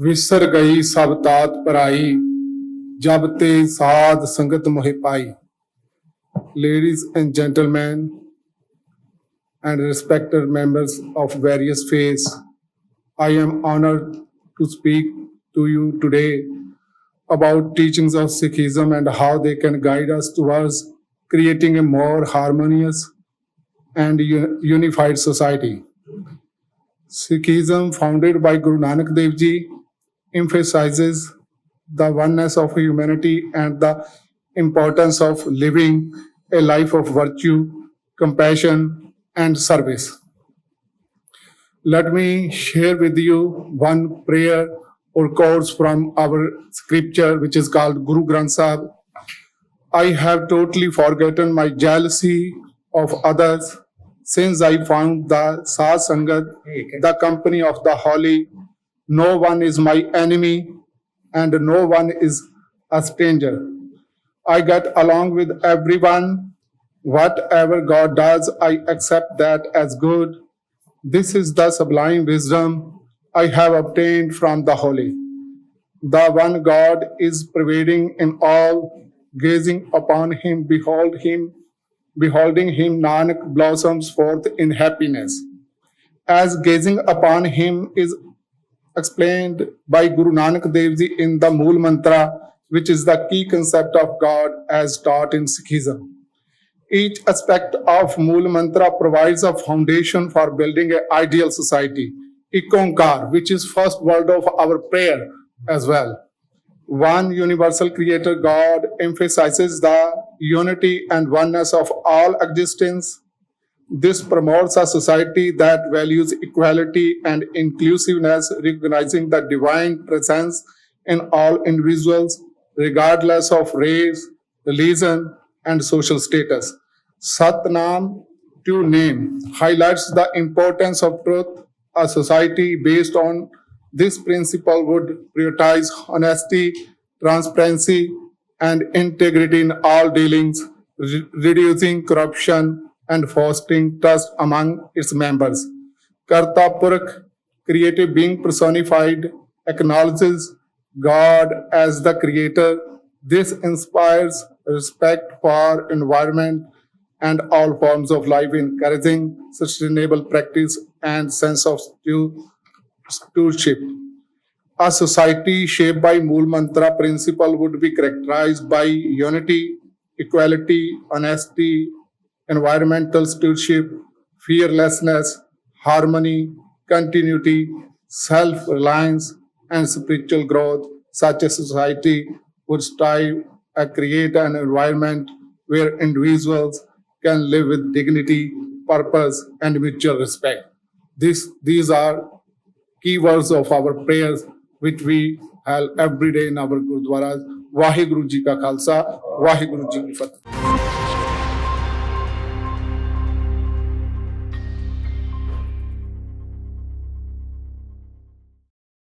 विसर गई सब तात पराई जब ते साध संगत मोहि पाई. Ladies and gentlemen and respected members of various faiths, I am honored to speak to you today about teachings of Sikhism and how they can guide us towards creating a more harmonious and unified society. Sikhism, founded by Guru Nanak Dev Ji, emphasizes the oneness of humanity and the importance of living a life of virtue, compassion, and service. Let me share with you one prayer or quotes from our scripture, which is called Guru Granth Sahib. I have totally forgotten my jealousy of others since I found the Sad Sangat, the company of the holy. No one is my enemy and no one is a stranger. I get along with everyone. Whatever God does, I accept that as good. This is the sublime wisdom I have obtained from the holy. The one God is pervading in all. Gazing upon him, beholding him, Nanak blossoms forth in happiness. As gazing upon him is explained by Guru Nanak Dev Ji in the Mool Mantra, which is the key concept of God as taught in Sikhism. Each aspect of Mool Mantra provides a foundation for building an ideal society. Ikonkar, which is first word of our prayer as well. One universal creator God emphasizes the unity and oneness of all existence. This promotes a society that values equality and inclusiveness, recognizing the divine presence in all individuals, regardless of race, religion, and social status. Satnam, to name, highlights the importance of truth. A society based on this principle would prioritize honesty, transparency, and integrity in all dealings, reducing corruption and fostering trust among its members. Karta Purakh, creative being personified, acknowledges God as the creator. This inspires respect for environment and all forms of life, encouraging sustainable practice and sense of stewardship. A society shaped by Mool Mantra principle would be characterized by unity, equality, honesty, environmental stewardship, fearlessness, harmony, continuity, self-reliance, and spiritual growth. Such a society would strive to create an environment where individuals can live with dignity, purpose, and mutual respect. These are keywords of our prayers which we have every day in our Gurudwaras. Vaheguru Ji Ka Khalsa, Vaheguru Ji Ki Fateh.